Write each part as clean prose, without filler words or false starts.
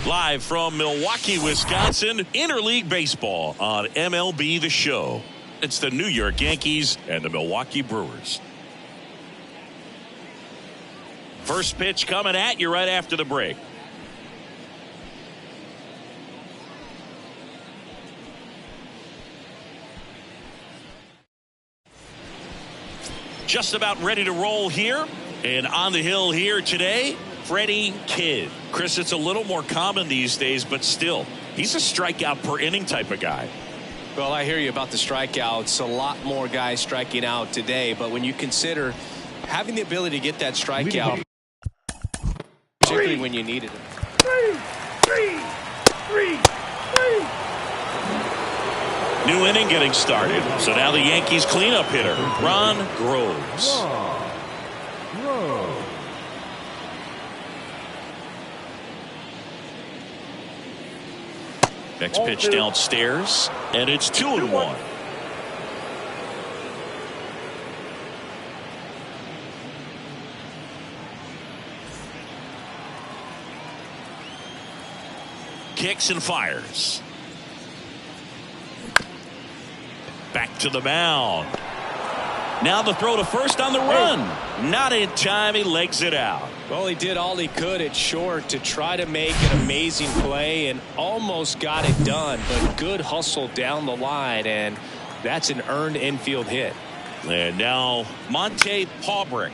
Live from Milwaukee, Wisconsin, Interleague Baseball on MLB The Show. It's the New York Yankees and the Milwaukee Brewers. First pitch coming at you right after the break. Just about ready to roll here. And on the hill here today, Freddie Kidd. Chris, it's a little more common these days, but still, he's a strikeout per inning type of guy. Well, I hear you about the strikeouts. A lot more guys striking out today, but when you consider having the ability to get that strikeout, particularly when you need it. New inning getting started. So now the Yankees cleanup hitter, Ron Groves. Next pitch downstairs, and it's 2-1. Kicks and fires. Back to the mound. Now the throw to first on the run. Not in time. He legs it out. Well, he did all he could at short to try to make an amazing play and almost got it done. But good hustle down the line, and that's an earned infield hit. And now Monte Paubrick.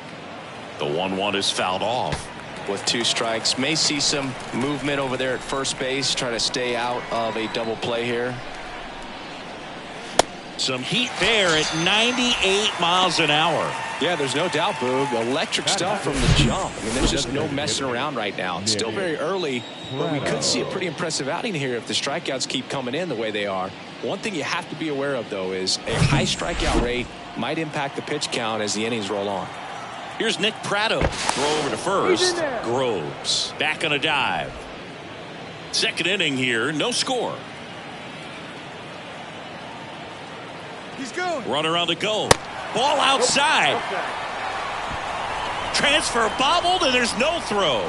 The 1-1 is fouled off. With 2 strikes, may see some movement over there at first base, trying to stay out of a double play here. Some heat there at 98 miles an hour. Yeah, there's no doubt, Boog. Electric stuff from the jump. I mean, there's just no messing around right now. It's still very early, but we could see a pretty impressive outing here if the strikeouts keep coming in the way they are. One thing you have to be aware of, though, is a high strikeout rate might impact the pitch count as the innings roll on. Here's Nick Pratto. Throw over to first. Groves back on a dive. Second inning here, no score. He's going. Runner on the go. Ball outside. Transfer bobbled, and there's no throw.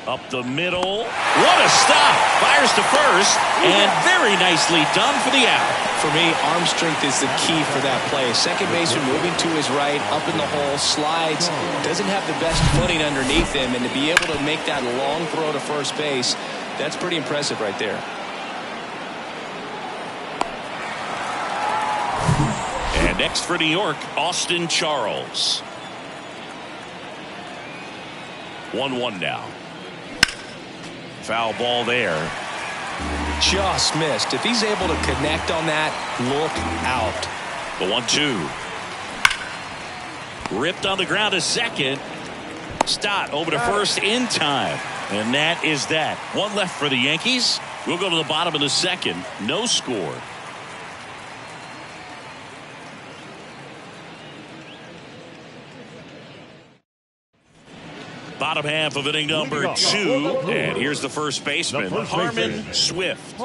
Up the middle. What a stop. Fires to first, and very nicely done for the out. For me, arm strength is the key for that play. Second baseman moving to his right, up in the hole, slides, doesn't have the best footing underneath him, and to be able to make that long throw to first base, that's pretty impressive right there. And next for New York, Austin Charles. 1-1 now. Foul ball there. Just missed. If he's able to connect on that, look out. The 1-2. Ripped on the ground to second. Stott over to first in time. And that is that. One left for the Yankees. We'll go to the bottom of the second. No score. Bottom half of inning number 2. And here's the first baseman, Harmon Swift.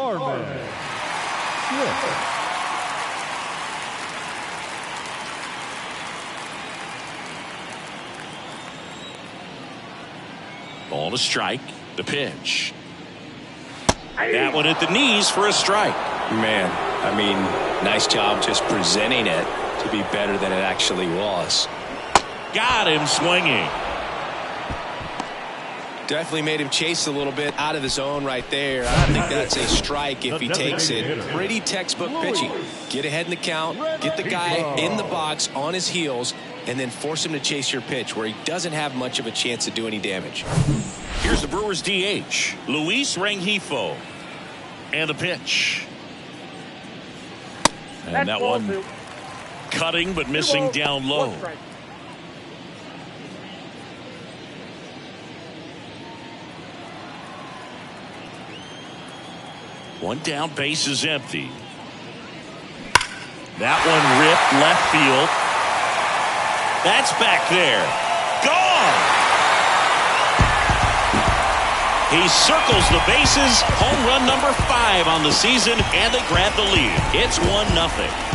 Ball to strike. The pitch. That one at the knees for a strike. Man, I mean, nice job just presenting it to be better than it actually was. Got him swinging. Definitely made him chase a little bit out of the zone right there. I don't think that's a strike if he takes it. Pretty textbook pitching. Get ahead in the count, get the guy in the box on his heels, and then force him to chase your pitch where he doesn't have much of a chance to do any damage. Here's the Brewers DH, Luis Rengifo. And the pitch. And that one cutting but missing down low. One down, base is empty. That one ripped left field. That's back there. Gone. He circles the bases. Home run number 5 on the season, and they grab the lead. It's 1-0.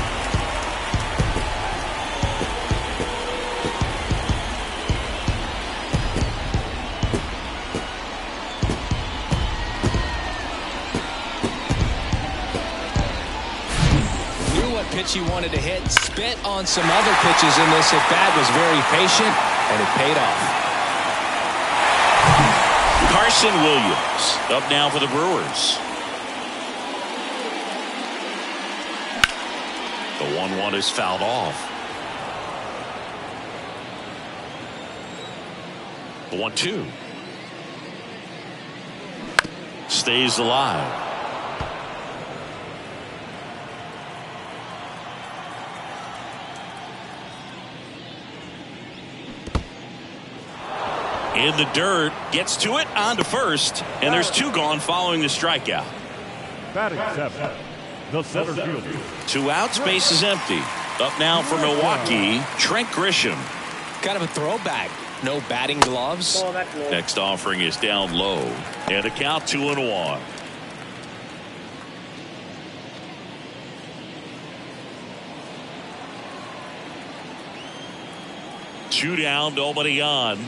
Pitch he wanted to hit, spit on some other pitches in this at bat, was very patient, and it paid off. Carson Williams up now for the Brewers. The 1-1 is fouled off. The 1-2 stays alive. In the dirt, gets to it, on to first, and there's 2 gone following the strikeout. Batting 7, the center fielder. 2 outs, base is empty. Up now for Milwaukee, Trent Grisham. Kind of a throwback. No batting gloves. Next offering is down low, and a count 2-1. Two down, nobody on.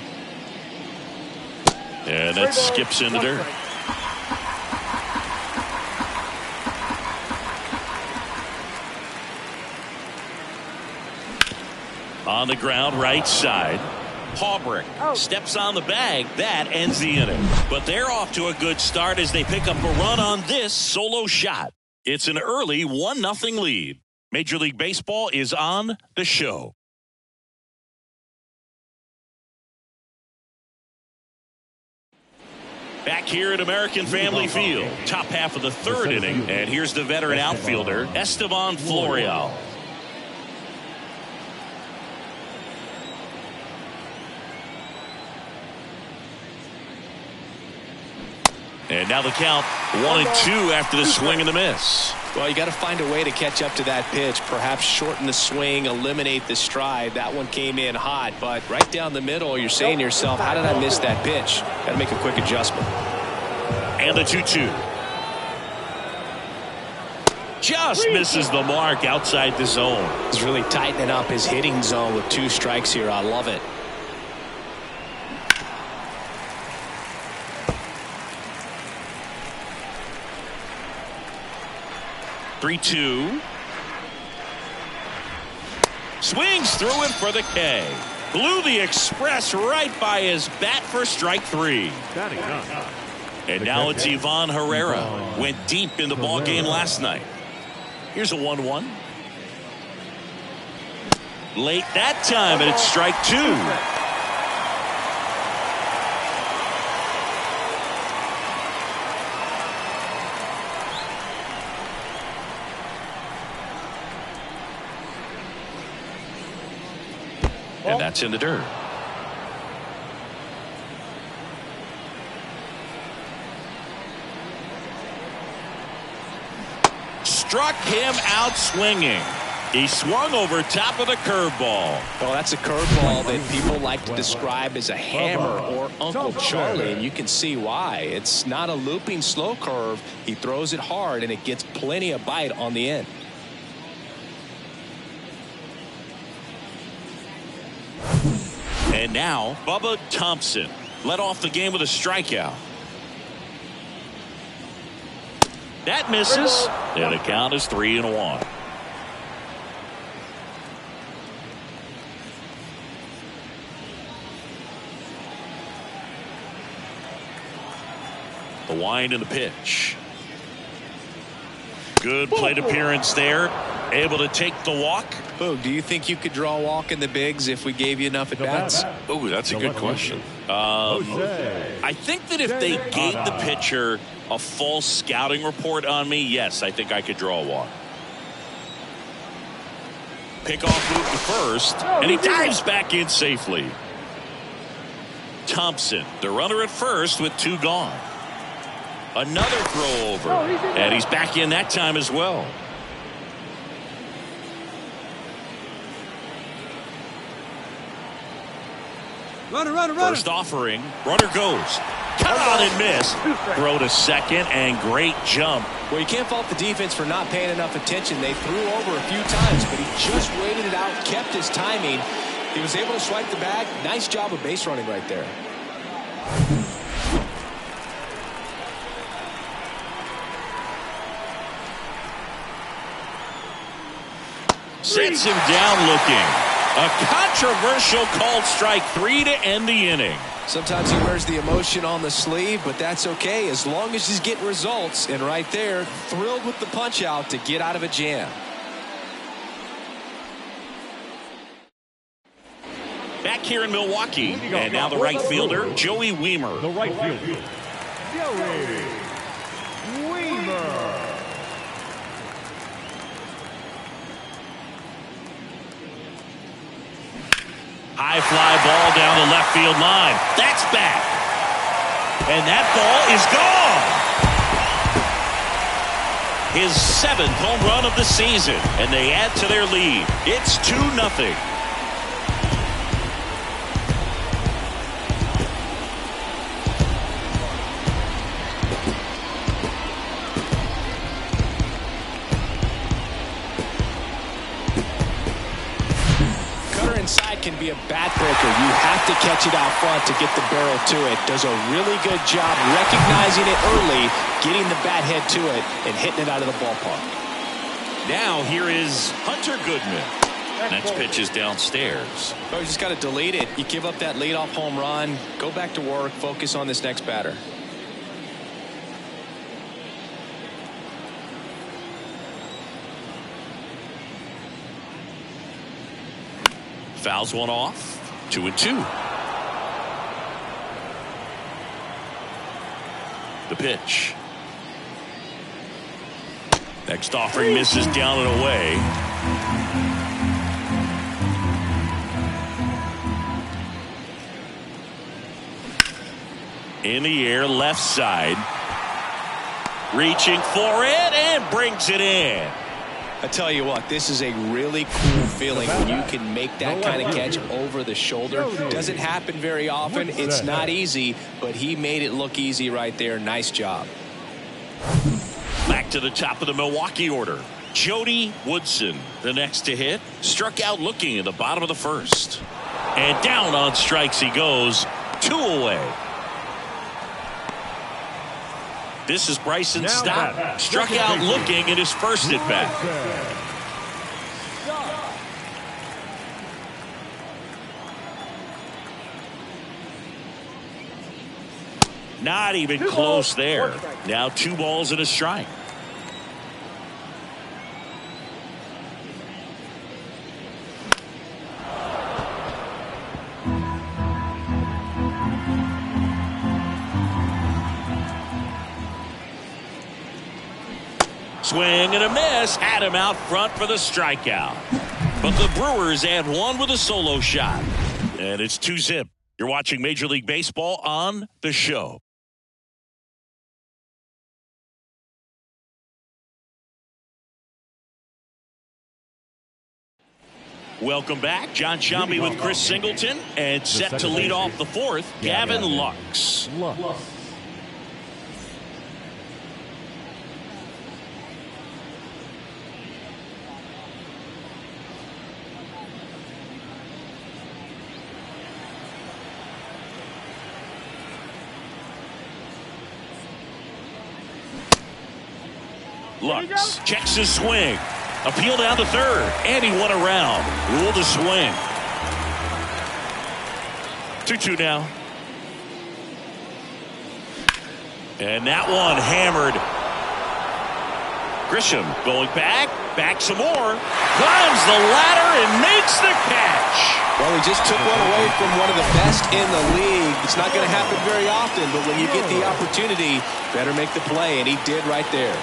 And that skips in the dirt. On the ground, right side. Haubrick steps on the bag. That ends the inning. But they're off to a good start as they pick up a run on this solo shot. It's an early 1-0 lead. Major League Baseball is on the show. Back here at American Family Field, top half of the 3rd inning, and here's the veteran outfielder, Esteban Florial. And now the count 1-2 after the swing and the miss. Well, you got to find a way to catch up to that pitch, perhaps shorten the swing, eliminate the stride. That one came in hot, but right down the middle, you're saying to yourself, how did I miss that pitch? Got to make a quick adjustment. And the 2-2. Just misses the mark outside the zone. He's really tightening up his hitting zone with 2 strikes here. I love it. Three-two. Swings through it for the K. Blew the express right by his bat for strike 3. And now it's Ivan Herrera. Went deep in the ball game last night. Here's a 1-1. Late that time, and it's strike 2. And that's in the dirt. Struck him out swinging. He swung over top of the curveball. Well, that's a curveball that people like to describe as a hammer or Uncle Charlie, and you can see why. It's not a looping slow curve. He throws it hard, and it gets plenty of bite on the end. And now, Bubba Thompson led off the game with a strikeout. That misses, and the count is 3-1. The wind and the pitch. Good plate appearance there. Able to take the walk. Oh, do you think you could draw a walk in the bigs if we gave you enough at bats? Oh, that's a good question. I think that if they gave the pitcher a full scouting report on me, yes, I think I could draw a walk. Pickoff move to first, and he dives back in safely. Thompson, the runner at first with 2 gone. Another throw over, and he's back in that time as well. Runner. First offering, runner goes. Cut on and miss. Throw to second and great jump. Well, you can't fault the defense for not paying enough attention. They threw over a few times, but he just waited it out, kept his timing. He was able to swipe the bag. Nice job of base running right there. Sets him down looking. A controversial called strike 3 to end the inning. Sometimes he wears the emotion on the sleeve, but that's okay as long as he's getting results. And right there, thrilled with the punch out to get out of a jam. Back here in Milwaukee, and now the right fielder, Joey Wiemer. The right fielder, Joey Wiemer. High fly ball down the left field line. That's back. And that ball is gone. His 7th home run of the season, and they add to their lead. It's 2-0. Can be a bat breaker. You have to catch it out front to get the barrel to it. Does a really good job recognizing it early, getting the bat head to it, and hitting it out of the ballpark. Now here is Hunter Goodman. Next pitch is downstairs. Oh, you just got to delete it. You give up that leadoff home run. Go back to work. Focus on this next batter. Fouls one off. 2-2. The pitch. Next offering misses down and away. In the air, left side. Reaching for it and brings it in. I tell you what, this is a really cool feeling when you can make that kind of catch over the shoulder. Doesn't happen very often. It's not easy, but he made it look easy right there. Nice job. Back to the top of the Milwaukee order. Jody Woodson, the next to hit, struck out looking in the bottom of the first. And down on strikes he goes. 2 away. This is Bryson Stott. Struck out looking in his first at bat. Not even close there. Now 2 balls and a strike. Swing and a miss. Had him out front for the strikeout. But the Brewers add 1 with a solo shot. And it's 2-0. You're watching Major League Baseball on The Show. Welcome back. John Shambi with Chris Singleton. And set to lead off the 4th, Gavin Lux. Lux checks his swing. Appeal down to third. And he won a round. Ruled a swing. 2-2 now. And that one hammered. Grisham going back some more. Climbs the ladder and makes the catch. Well, he just took one away from one of the best in the league. It's not going to happen very often, but when you get the opportunity, better make the play, and he did right there.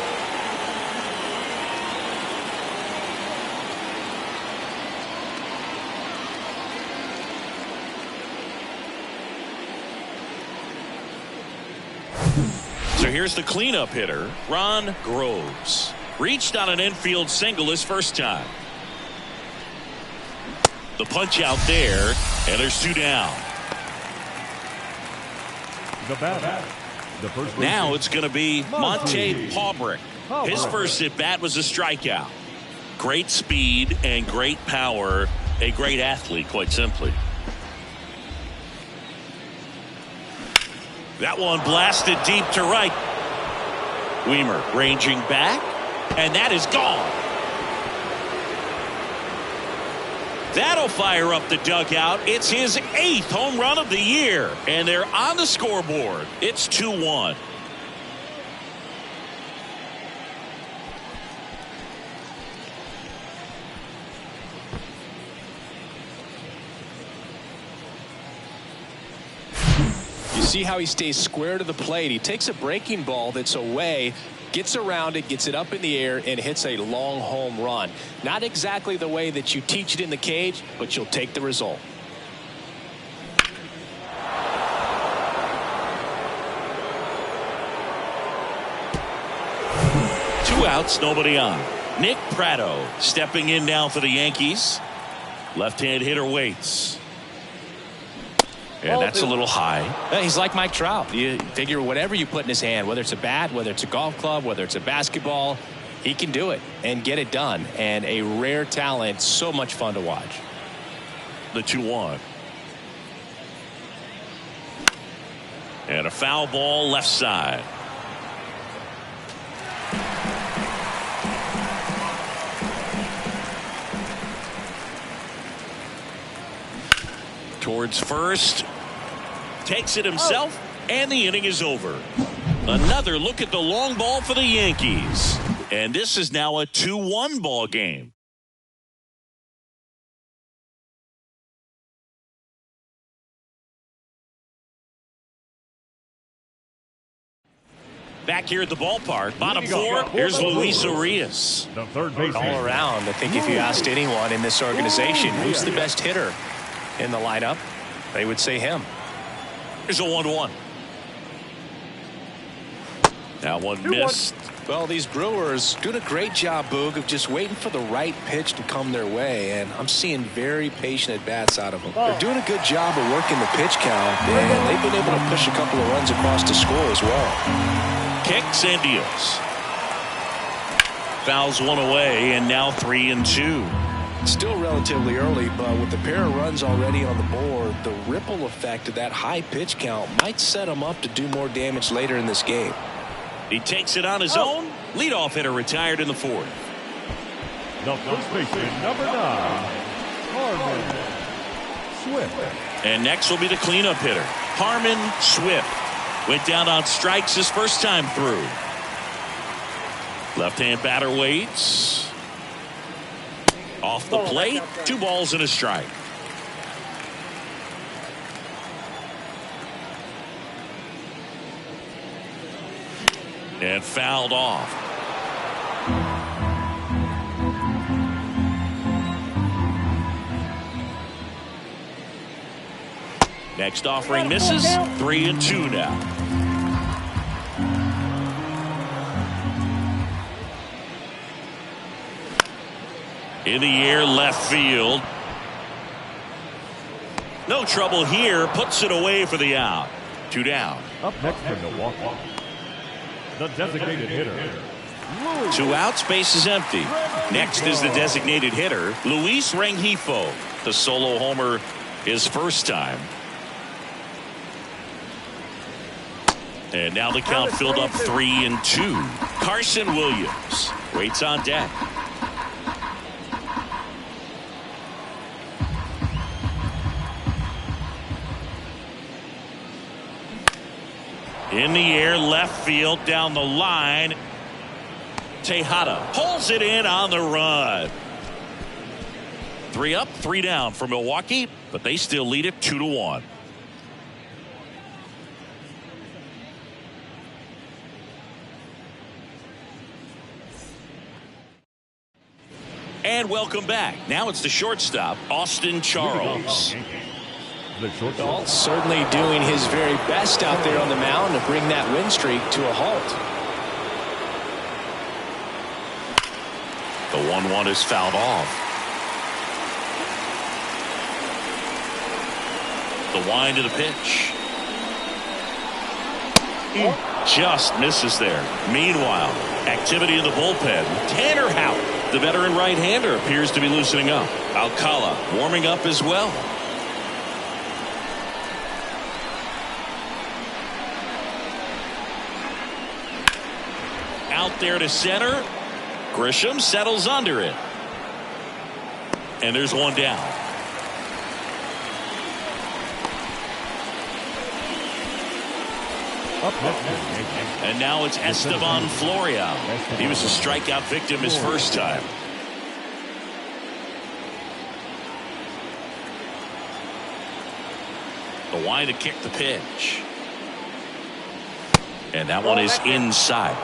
So here's the cleanup hitter, Ron Groves. Reached on an infield single his first time. The punch out there, and there's 2 down. The batter. The first Now baseman, it's going to be Monte Paubrick. His first at bat was a strikeout. Great speed and great power. A great athlete, quite simply. That one blasted deep to right. Weimer ranging back, and that is gone. That'll fire up the dugout. It's his 8th home run of the year, and they're on the scoreboard. It's 2-1. You see how he stays square to the plate. He takes a breaking ball that's away, gets around it, gets it up in the air, and hits a long home run. Not exactly the way that you teach it in the cage, but you'll take the result. Two outs, nobody on. Nick Pratto stepping in now for the Yankees. Left-hand hitter waits. And that's a little high. He's like Mike Trout. You figure whatever you put in his hand, whether it's a bat, whether it's a golf club, whether it's a basketball, he can do it and get it done. And a rare talent, so much fun to watch. The 2-1. And a foul ball left side. Towards first, takes it himself, and the inning is over. Another look at the long ball for the Yankees, and this is now a 2-1 ball game. Back here at the ballpark, bottom four, here's Luis Urias. the third baseman. All around, I think if you asked anyone in this organization who's the best hitter in the lineup, they would say him. Here's a 1-1. Now one missed. Well, these Brewers doing a great job, Boog, of just waiting for the right pitch to come their way, and I'm seeing very patient at-bats out of them. They're doing a good job of working the pitch count, and they've been able to push a couple of runs across the score as well. Kicks and deals. Fouls one away, and now 3-2. Still relatively early, but with the pair of runs already on the board, the ripple effect of that high pitch count might set him up to do more damage later in this game. He takes it on his own. Leadoff hitter retired in the 4th. The first baseman, number 9, Harmon Swift. And next will be the cleanup hitter, Harmon Swift. Went down on strikes his first time through. Left-hand batter waits. Off the plate, 2 balls and a strike. And fouled off. Next offering misses. 3-2 now. In the air, left field. No trouble here. Puts it away for the out. 2 down. Up next for Milwaukee, the designated hitter. 2 outs, base is empty. Next is the designated hitter, Luis Rengifo. The solo homer his first time. And now the count filled up 3-2. Carson Williams waits on deck. In the air, left field, down the line. Tejada pulls it in on the run. 3 up, 3 down for Milwaukee, but they still lead it 2-1. And welcome back. Now it's the shortstop, Austin Charles. The Certainly doing his very best out there on the mound to bring that win streak to a halt. The 1-1 is fouled off. The wind of the pitch. Just misses there. Meanwhile, activity in the bullpen. Tanner Houck, the veteran right-hander, appears to be loosening up. Alcala warming up as well. Out there to center. Grisham settles under it. And there's one down. And now it's Esteban Florial. He was a strikeout victim his first time. The wind to kick the pitch. And that one is inside.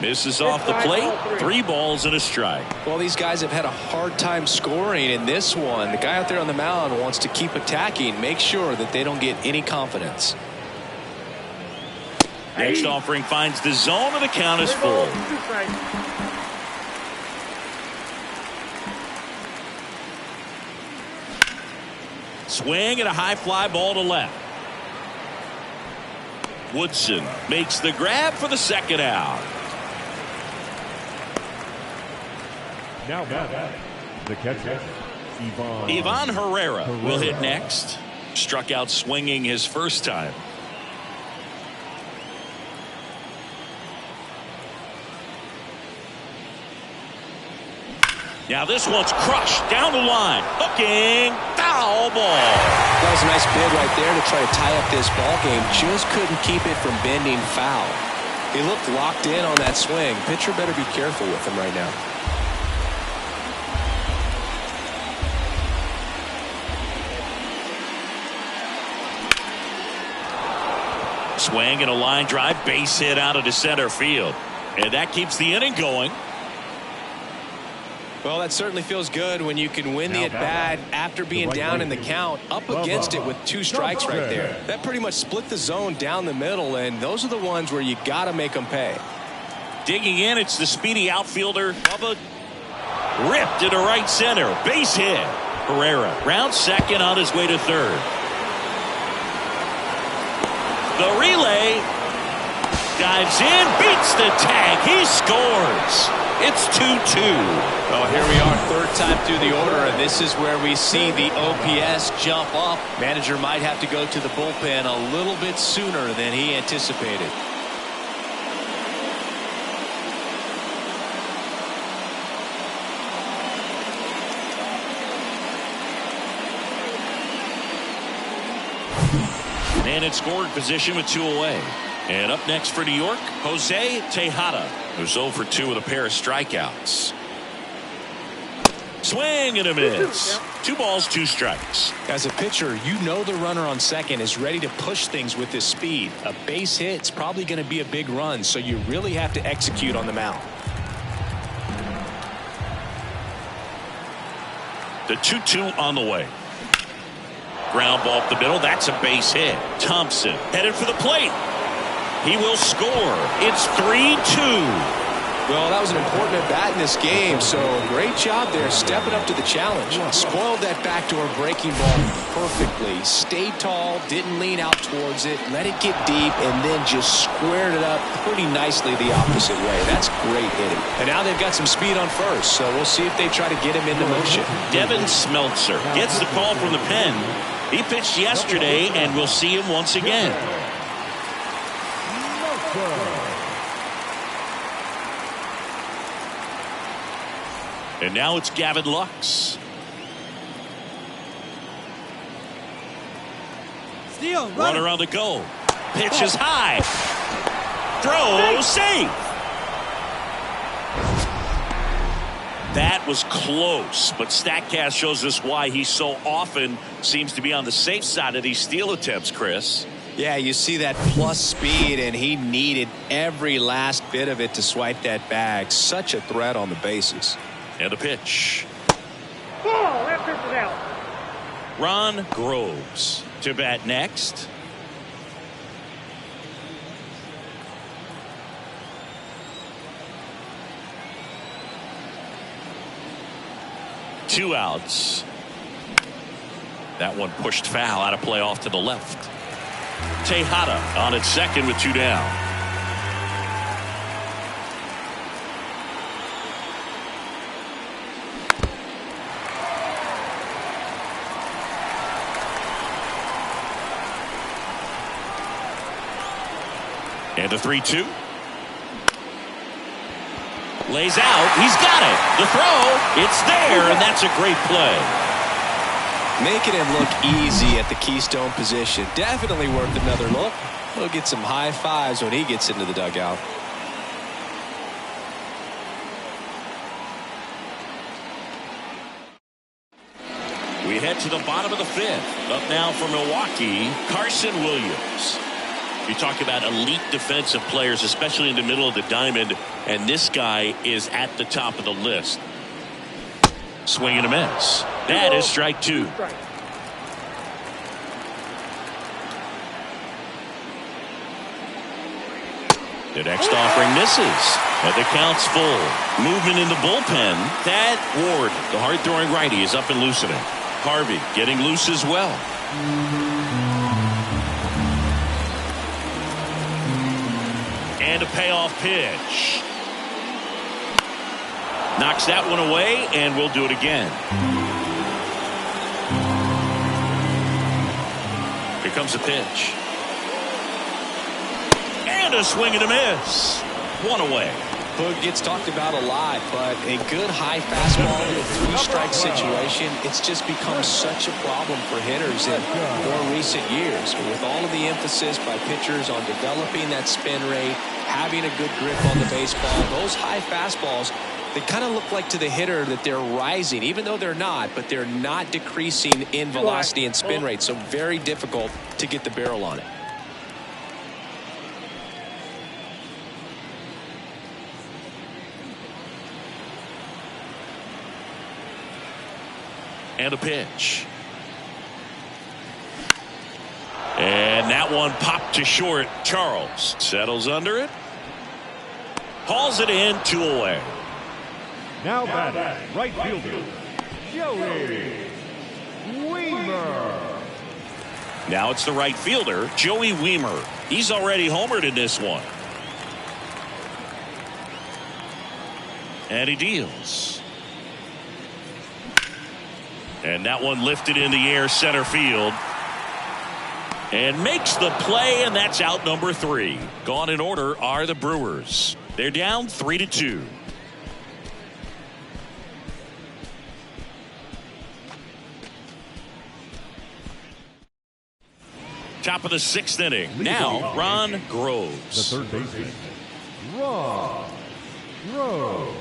Misses off the plate. 3 balls and a strike. Well, these guys have had a hard time scoring in this one. The guy out there on the mound wants to keep attacking, make sure that they don't get any confidence. Next offering finds the zone, and the count is full. Swing and a high fly ball to left. Woodson makes the grab for the second out. Now the catcher, Ivan Herrera will hit next. Struck out swinging his first time. Now this one's crushed down the line. Hooking. Foul ball. That was a nice bid right there to try to tie up this ball game. Just couldn't keep it from bending foul. He looked locked in on that swing. Pitcher better be careful with him right now. Swing and a line drive, base hit out into center field. And that keeps the inning going. Well, that certainly feels good when you can win the at-bat after being down in the count, up against it with 2 strikes right there. That pretty much split the zone down the middle, and those are the ones where you got to make them pay. Digging in, it's the speedy outfielder, Bubba. Ripped into right center. Base hit. Herrera round second on his way to third. The relay. Dives in, beats the tag. He scores. It's 2-2. Oh, here we are, third time through the order, and this is where we see the OPS jump up. Manager might have to go to the bullpen a little bit sooner than he anticipated. And in scoring position with 2 away. And up next for New York, Jose Tejada, who's 0 for 2 with a pair of strikeouts. Swing and a miss. 2 balls, 2 strikes. As a pitcher, you know the runner on second is ready to push things with his speed. A base hit's probably going to be a big run, so you really have to execute on the mound. The 2-2 on the way. Ground ball up the middle. That's a base hit. Thompson headed for the plate. He will score. It's 3-2. Well, that was an important at-bat in this game, so great job there stepping up to the challenge. Spoiled that backdoor breaking ball perfectly. Stayed tall, didn't lean out towards it, let it get deep, and then just squared it up pretty nicely the opposite way. That's great hitting. And now they've got some speed on first, so we'll see if they try to get him into motion. Devin Smeltzer gets the call from the pen. He pitched yesterday, and we'll see him once again. And now it's Gavin Lux. Runner on the go. Pitch is high. Throw safe. That was close, but StatCast shows us why he so often seems to be on the safe side of these steal attempts, Chris. Yeah, you see that plus speed, and he needed every last bit of it to swipe that bag. Such a threat on the bases. And a pitch. Ball, that pitch is out. Ron Groves to bat next. 2 outs. That one pushed foul out of play off to the left. Tejada on at second with 2 down. And a 3-2. Lays out. He's got it. The throw. It's there, and that's a great play. Making him look easy at the keystone position. Definitely worth another look. We'll get some high fives when he gets into the dugout. We head to the bottom of the 5th. Up now for Milwaukee, Carson Williams. You talk about elite defensive players, especially in the middle of the diamond, and this guy is at the top of the list. Swing and a miss. That is strike 2. The next offering misses, and the count's full. Movement in the bullpen. Thad Ward, the hard-throwing righty, is up and loosening. Harvey getting loose as well. And a payoff pitch. Knocks that one away, and we'll do it again. Here comes the pitch. And a swing and a miss. 1 away. Boog gets talked about a lot, but a good high fastball in a 3-strike situation, it's just become such a problem for hitters in more recent years. With all of the emphasis by pitchers on developing that spin rate, having a good grip on the baseball, those high fastballs, they kind of look like to the hitter that they're rising, even though they're not, but they're not decreasing in velocity and spin rate, so very difficult to get the barrel on it. And a pitch. And that one popped to short. Charles settles under it. Hauls it in, 2 away. Now batting, right fielder, Joey Wiemer. Now it's the right fielder, Joey Wiemer. He's already homered in this one. And he deals. And that one lifted in the air center field. And makes the play, and that's out number 3. Gone in order are the Brewers. They're down 3-2. Top of the 6th inning. Now Ron Groves. The third baseman, Ron Groves.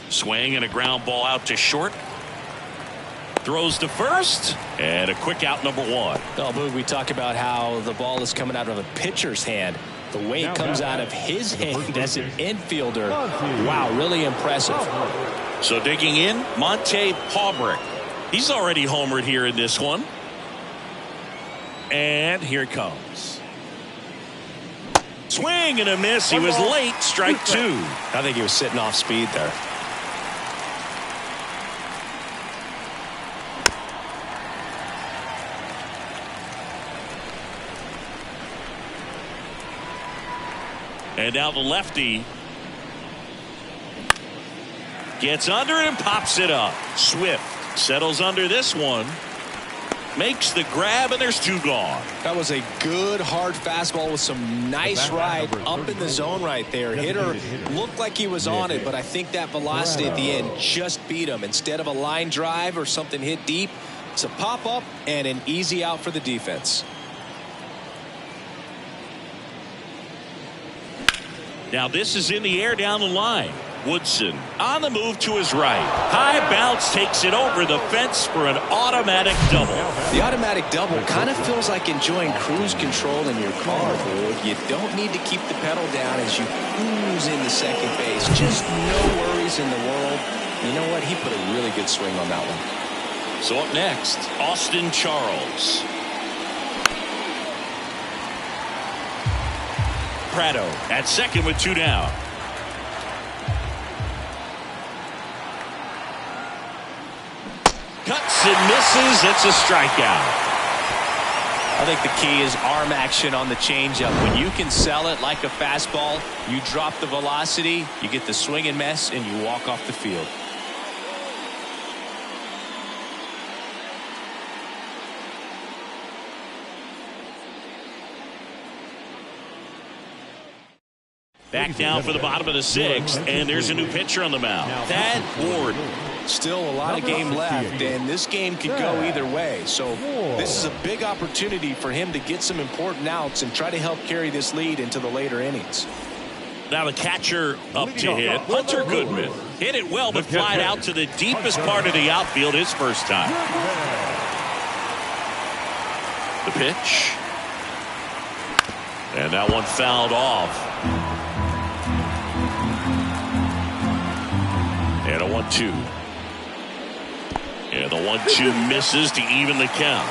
Swing and a ground ball out to short. Throws to first, and a quick out, number 1. Well, Boog, we talk about how the ball is coming out of a pitcher's hand. The way it comes out of his hand as an infielder, wow, really impressive. So digging in, Monte Paubrick. He's already homered here in this one. And here it comes. Swing and a miss. He was late. Strike 2. I think he was sitting off speed there. And now the lefty gets under it and pops it up. Swift settles under this one. Makes the grab, and there's 2 gone. That was a good hard fastball with some nice ride up in the zone right there. Hitter looked like he was on it, but I think that velocity at the end just beat him. Instead of a line drive or something hit deep, it's a pop up and an easy out for the defense. Now this is in the air down the line. Woodson on the move to his right. High bounce takes it over the fence for an automatic double. The automatic double kind of feels like enjoying cruise control in your car. You don't need to keep the pedal down as you cruise into second base. Just no worries in the world. You know what? He put a really good swing on that one. So up next, Austin Charles. Prado at second with 2 down. Cuts and misses. It's a strikeout. I think the key is arm action on the changeup. When you can sell it like a fastball, you drop the velocity, you get the swing and miss, and you walk off the field. Back down for the bottom of the 6th, and there's a new pitcher on the mound. Thad Ward. Still a lot of game left, and this game could go either way. So this is a big opportunity for him to get some important outs and try to help carry this lead into the later innings. Now the catcher up to hit. Hunter Goodman hit it well, but flied out to the deepest part of the outfield his first time. The pitch. And that one fouled off. And a 1-2. And the 1-2 misses to even the count.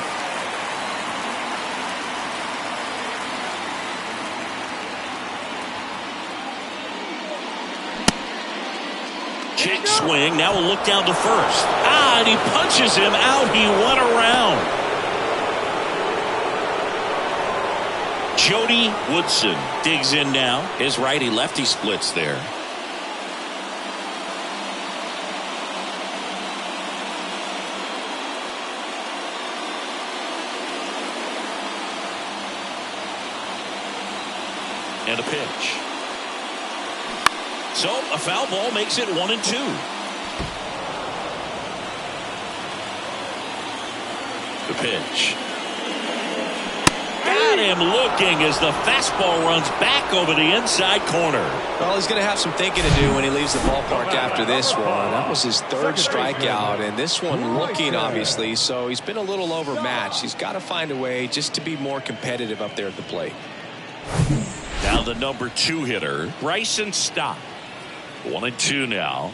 Check swing. Now we'll look down to first. And he punches him out. He went around. Jody Woodson digs in now. His righty-lefty splits there. And a pitch. So a foul ball makes it 1-2. The pitch. Got him looking as the fastball runs back over the inside corner. Well, he's going to have some thinking to do when he leaves the ballpark after this one. That was his 3rd strikeout, and this one looking, obviously, so he's been a little overmatched. He's got to find a way just to be more competitive up there at the plate. Now the number 2 hitter, Bryson Stott. 1-2 now.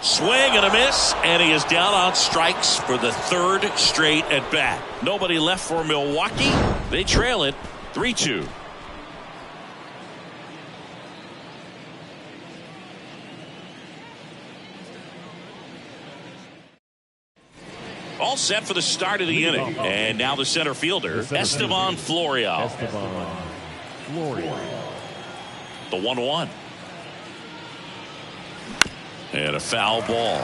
Swing and a miss, and he is down on strikes for the 3rd straight at bat. Nobody left for Milwaukee. They trail it 3-2. All set for the start of the inning. And now the center fielder, Estevan Florial. The 1-1. And a foul ball.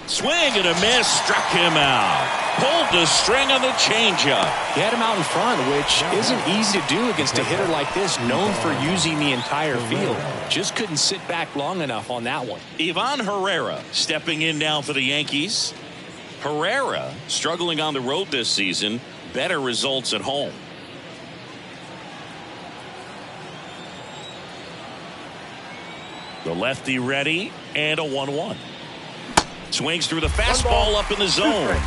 Swing and a miss, struck him out. Pulled the string on the changeup. He had him out in front, which isn't easy to do against a hitter like this, known for using the entire field. Just couldn't sit back long enough on that one. Ivan Herrera stepping in now for the Yankees. Herrera struggling on the road this season. Better results at home. The lefty ready, and a 1-1. Swings through the fastball up in the zone.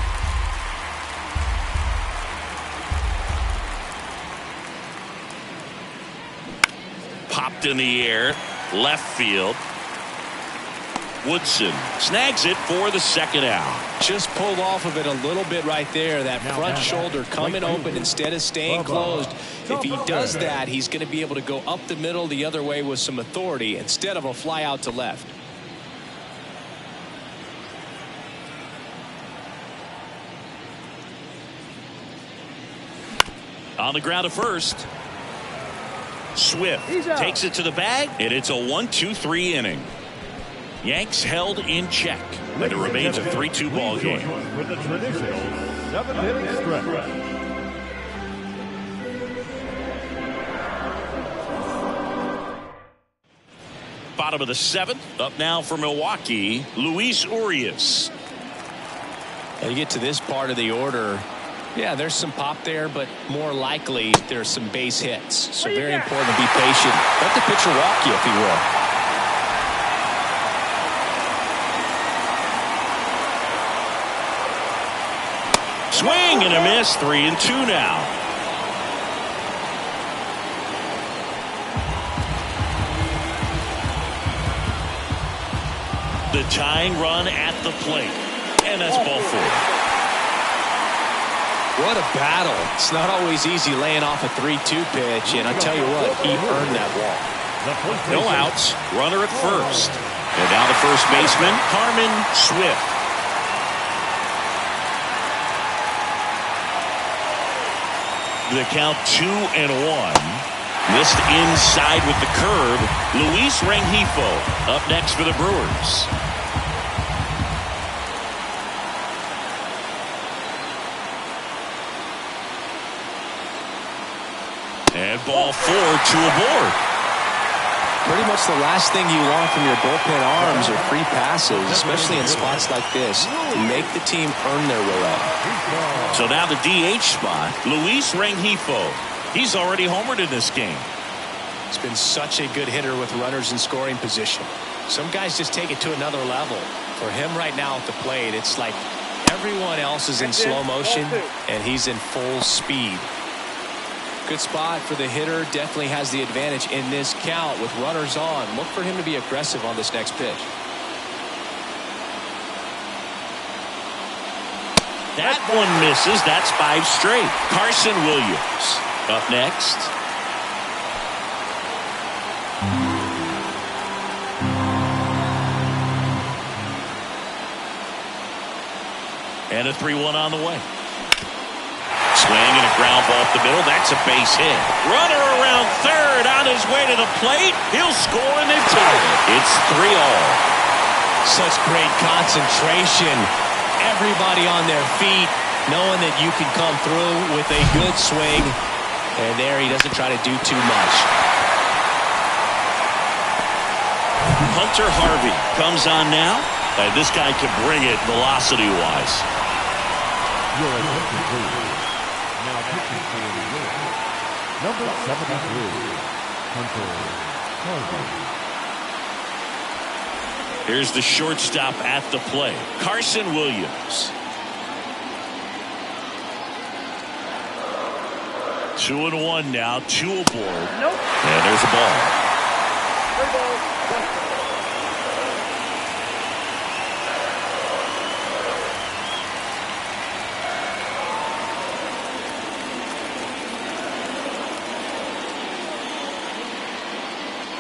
Popped in the air, left field. Woodson snags it for the 2nd out. Just pulled off of it a little bit right there. That front shoulder coming open instead of staying closed. If he does that, he's going to be able to go up the middle the other way with some authority instead of a fly out to left. On the ground at first. Swift takes it to the bag, and it's a 1-2-3 inning. Yanks held in check, and it remains a 3-2 ball game. With the traditional 7-inning stretch. Bottom of the 7th, up now for Milwaukee, Luis Urias. You get to this part of the order. Yeah, there's some pop there, but more likely there's some base hits. So very important to be patient. Let the pitcher walk you, if he will. Swing and a miss, 3-2 now. The tying run at the plate. And that's ball 4. What a battle. It's not always easy laying off a 3-2 pitch, and I tell you what, he earned that walk. No outs, runner at first. And now the first baseman, Harmon Swift. The count 2-1. Missed inside with the curve. Luis Rengifo up next for the Brewers. And ball 4, 2 aboard. Pretty much the last thing you want from your bullpen arms are free passes, especially in spots like this. Make the team earn their way up. So now the DH spot, Luis Rengifo. He's already homered in this game. He's been such a good hitter with runners in scoring position. Some guys just take it to another level. For him right now at the plate, it's like everyone else is in slow motion and he's in full speed. Good spot for the hitter. Definitely has the advantage in this count with runners on. Look for him to be aggressive on this next pitch. That one misses. That's 5 straight. Carson Williams up next. And a 3-1 on the way. Swing and a ground ball up the middle. That's a base hit. Runner around third on his way to the plate. He'll score and they've tied it. It's 3-all. Such great concentration. Everybody on their feet, knowing that you can come through with a good swing. And there he doesn't try to do too much. Hunter Harvey comes on now. And this guy can bring it velocity-wise. Now pitching for the Brewers, number 73, Hunter Harvey. Here's the shortstop at the plate, Carson Williams. 2-1 now, 2 aboard. Nope. And there's a ball. 3 balls, 1 strike.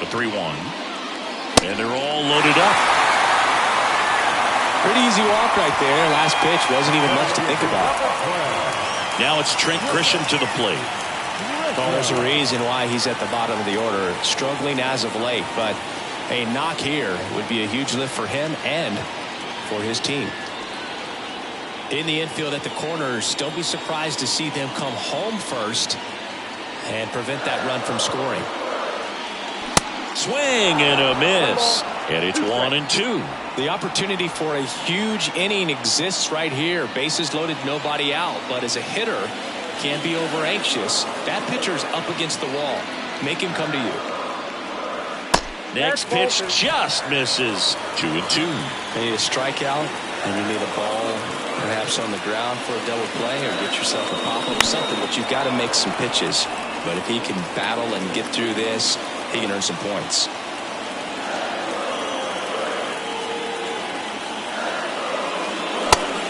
The 3-1. And they're all loaded up. Pretty easy walk right there. Last pitch wasn't even much to think about. Now it's Trent Grisham to the plate. Well, there's a reason why he's at the bottom of the order. Struggling as of late, but a knock here would be a huge lift for him and for his team. In the infield at the corners, don't be surprised to see them come home first and prevent that run from scoring. Swing and a miss. And it's 1-2. The opportunity for a huge inning exists right here. Bases loaded, nobody out. But as a hitter, can be over anxious. That pitcher's up against the wall. Make him come to you. Next pitch just misses. 2-2. You need a strikeout, and you need a ball perhaps on the ground for a double play, or get yourself a pop-up or something, but you've got to make some pitches. But if he can battle and get through this, he can earn some points.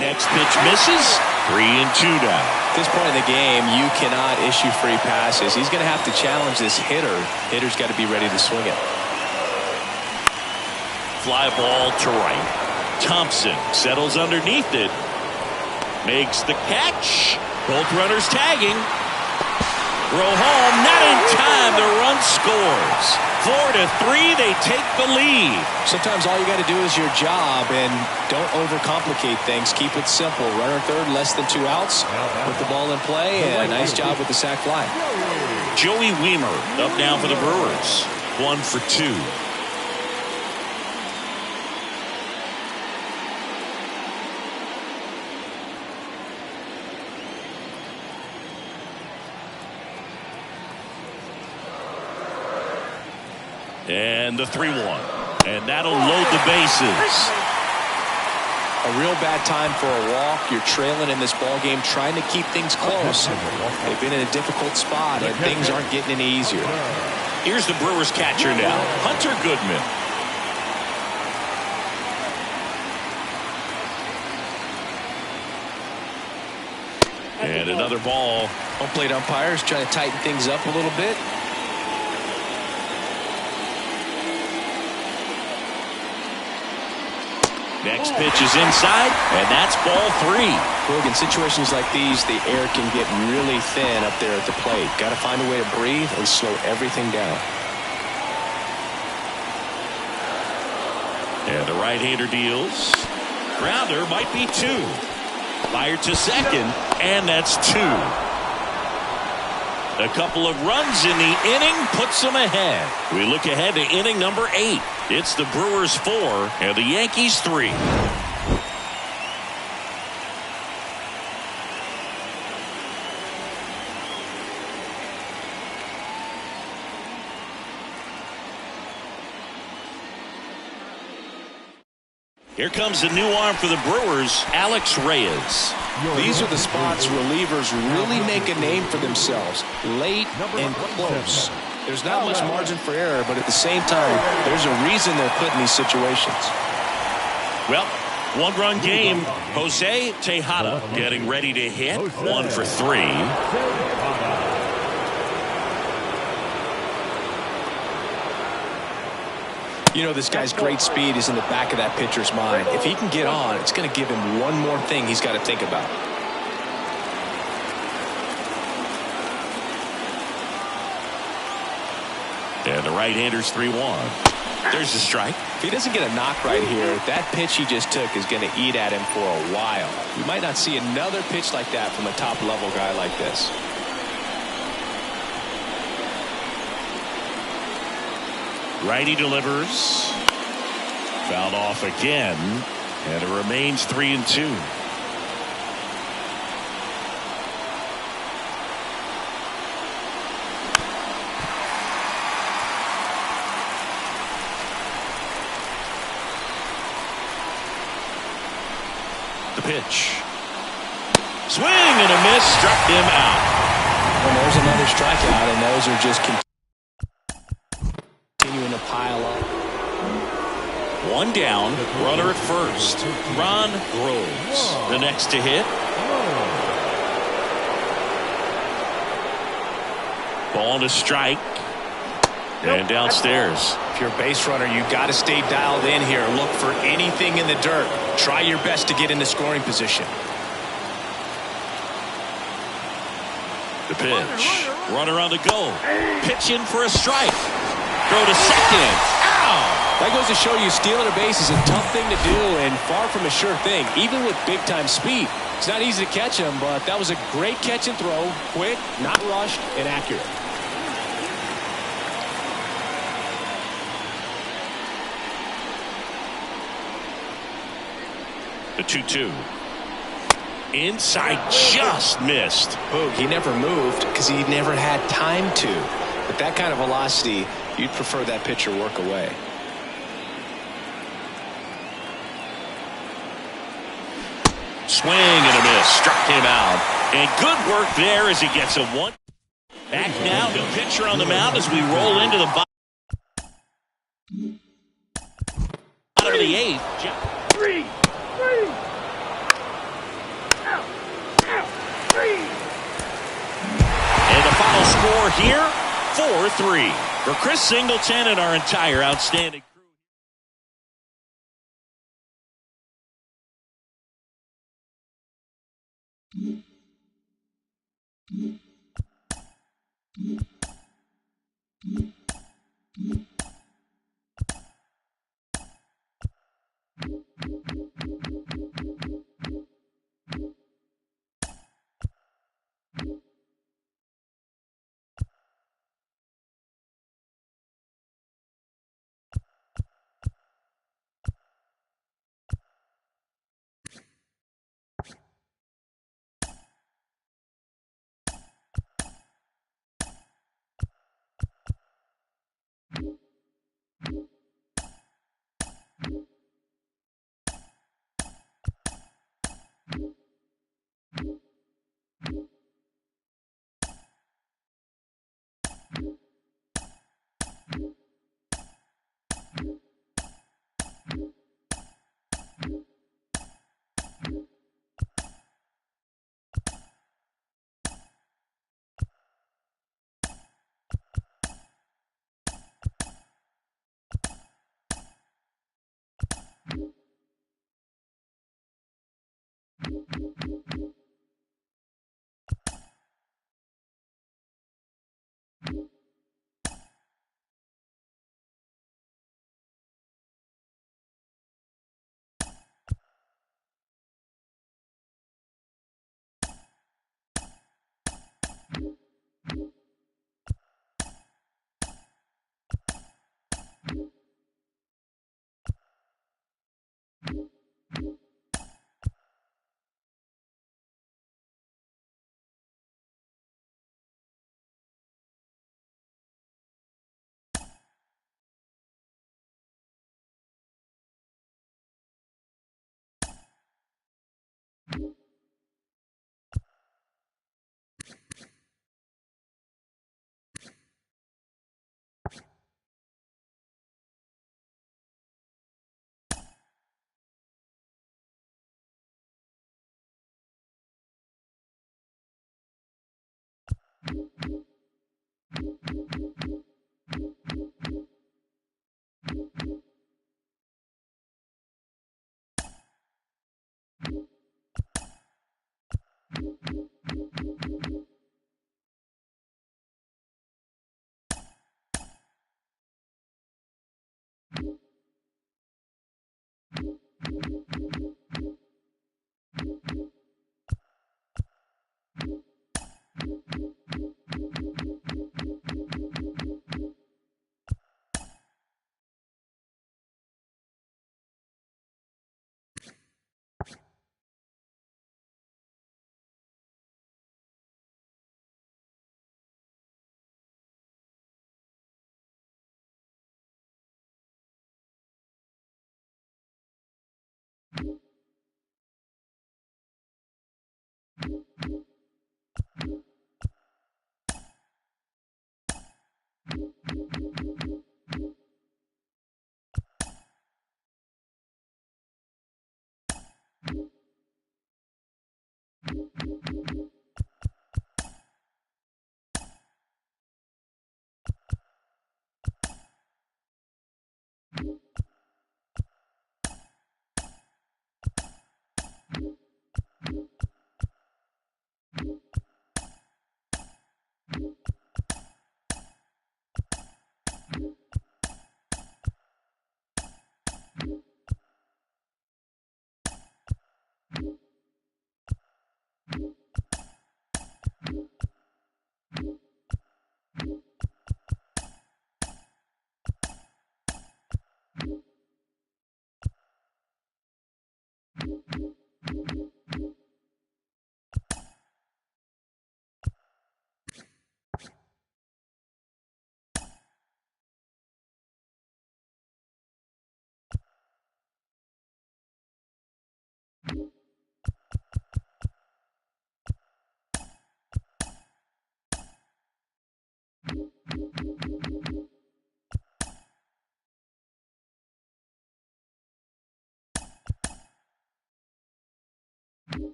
Next pitch misses. 3-2 now. At this point in the game, you cannot issue free passes. He's going to have to challenge this hitter. Hitter's got to be ready to swing it. Fly ball to right. Thompson settles underneath it. Makes the catch. Both runners tagging. Throw home, not in time. The run scores. 4-3, they take the lead. Sometimes all you got to do is your job, and don't overcomplicate things. Keep it simple. Runner third, less than 2 outs. Put the ball in play, and nice job with the sac fly. Joey Weimer up now for the Brewers. 1 for 2. And the 3-1. And that'll load the bases. A real bad time for a walk. You're trailing in this ball game, trying to keep things close. They've been in a difficult spot, and things aren't getting any easier. Here's the Brewers catcher now, Hunter Goodman. And another ball. Home plate umpires trying to tighten things up a little bit. Next pitch is inside, and that's ball 3. Look, in situations like these, the air can get really thin up there at the plate. Got to find a way to breathe and slow everything down. And the right-hander deals. Grounder might be 2. Fired to second, and that's 2. A couple of runs in the inning puts them ahead. We look ahead to inning number 8. It's the Brewers 4 and the Yankees 3. Here comes the new arm for the Brewers, Alex Reyes. These are the spots relievers really make a name for themselves. Late and close. There's not much margin for error, but at the same time, there's a reason they're put in these situations. Well, one-run game. Jose Tejada getting ready to hit. 1 for 3. You know, this guy's great speed is in the back of that pitcher's mind. If he can get on, it's going to give him one more thing he's got to think about. And the right-hander's 3-1. There's the strike. If he doesn't get a knock right here, that pitch he just took is going to eat at him for a while. You might not see another pitch like that from a top-level guy like this. Righty delivers. Fouled off again. And it remains 3-2. The pitch. Swing and a miss. Struck him out. And there's another strikeout, and those are just continuing to pile up. 1 down, runner at first. Ron Groves, the next to hit. Ball to strike. And downstairs. If you're a base runner, you got to stay dialed in here. Look for anything in the dirt. Try your best to get into scoring position. The pitch. Runner on the go. Pitch in for a strike. Throw to second. Ow! That goes to show you stealing a base is a tough thing to do and far from a sure thing, even with big-time speed. It's not easy to catch him, but that was a great catch and throw. Quick, not rushed, and accurate. The 2-2. Inside, just missed. Boog, he never moved because he never had time to. With that kind of velocity, you'd prefer that pitcher work away. Swing and a miss. Struck him out. And good work there as he gets a 1. Back now, the pitcher on the mound as we roll into the bottom of the 8th. 3. And the final score here, 4-3. For Chris Singleton and our entire outstanding crew.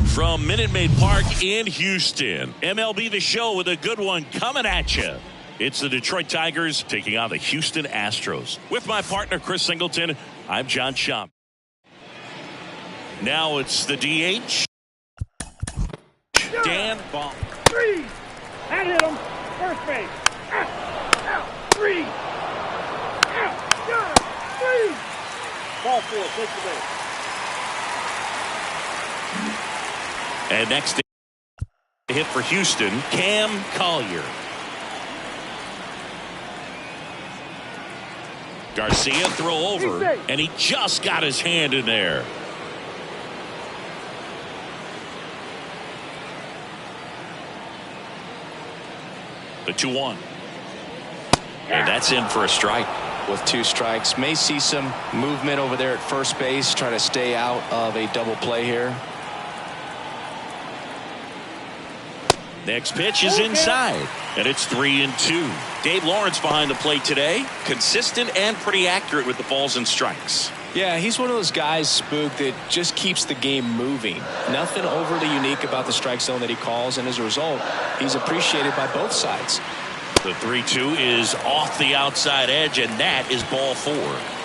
From Minute Maid Park in Houston, MLB The Show with a good one coming at you. It's the Detroit Tigers taking on the Houston Astros. With my partner, Chris Singleton, I'm John Schomp. Now it's the DH. Dan Ball. Three. That hit him. First base. Out. Three. Out. Got him. Three. Ball four. Take the base. And next hit for Houston, Cam Collier. Garcia throw over, and he just got his hand in there. The 2-1. And that's in for a strike. With 2 strikes, may see some movement over there at first base, try to stay out of a double play here. Next pitch is inside, and it's 3-2. Dave Lawrence behind the plate today. Consistent and pretty accurate with the balls and strikes. Yeah, he's one of those guys, Spook, that just keeps the game moving. Nothing overly unique about the strike zone that he calls, and as a result, he's appreciated by both sides. The 3-2 is off the outside edge, and that is ball 4.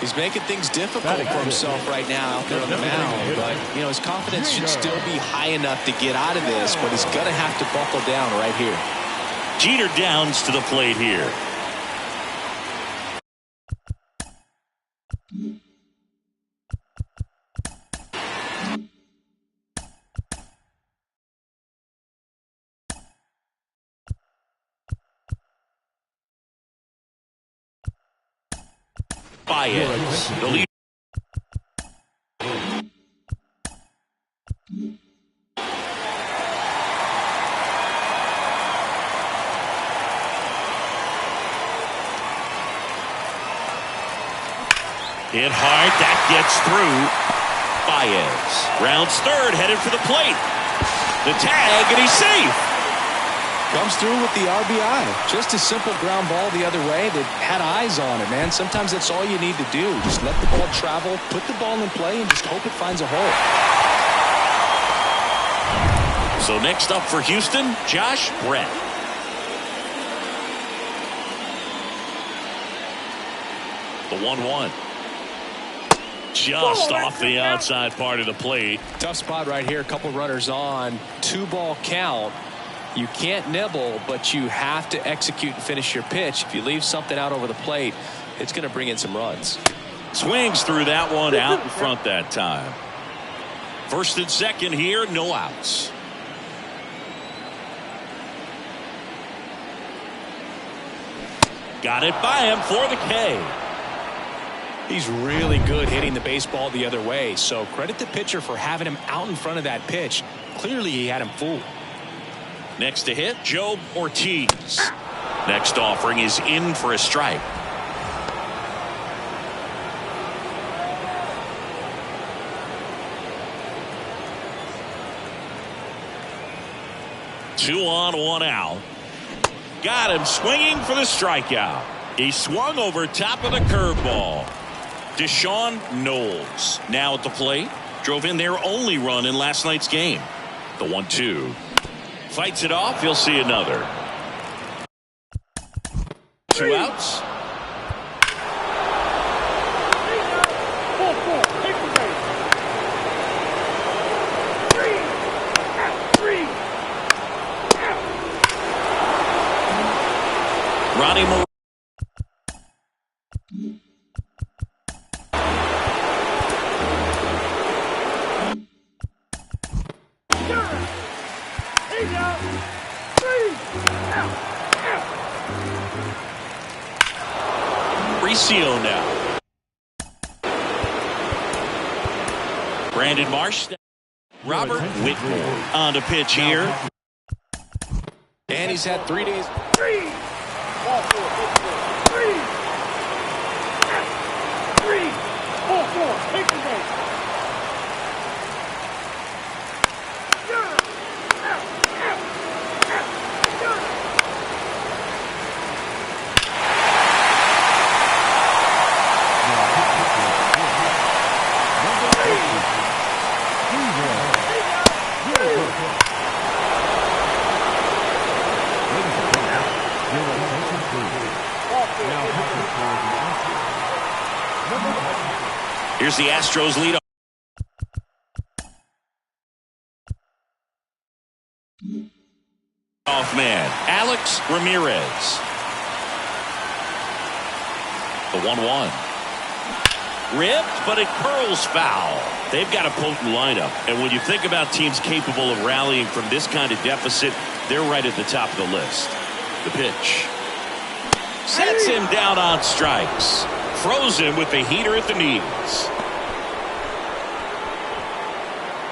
He's making things difficult for himself right now out there on the mound, but you know his confidence should still be high enough to get out of this, but he's gonna have to buckle down right here. Jeter Downs to the plate here. Baez, the lead. Hit hard, that gets through. Baez rounds third, headed for the plate. The tag, and he's safe. Comes through with the RBI. Just a simple ground ball the other way that had eyes on it, man. Sometimes that's all you need to do. Just let the ball travel, put the ball in play, and just hope it finds a hole. So next up for Houston, Josh Brett. The 1-1. Just off the outside part of the plate. Tough spot right here. A couple runners on. 2-ball count. You can't nibble, but you have to execute and finish your pitch. If you leave something out over the plate, it's going to bring in some runs. Swings through that one out in front that time. First and second here, no outs. Got it by him for the K. He's really good hitting the baseball the other way, so credit the pitcher for having him out in front of that pitch. Clearly he had him fooled. Next to hit, Joe Ortiz. Next offering is in for a strike. Two on, one out. Got him swinging for the strikeout. He swung over top of the curveball. Deshaun Knowles now at the plate. Drove in their only run in last night's game. The 1-2. Fights it off. He'll see another. 2 outs. Ronnie Moore. Bricio now. Brandon Marsh. Robert Whitmore on the pitch here. And he's had 3 days. Take the base. Here's the Astros lead. Off man, Alex Ramirez. The 1-1. Ripped, but it curls foul. They've got a potent lineup, and when you think about teams capable of rallying from this kind of deficit, they're right at the top of the list. The pitch. Sets him down on strikes. Throws him with the heater at the knees.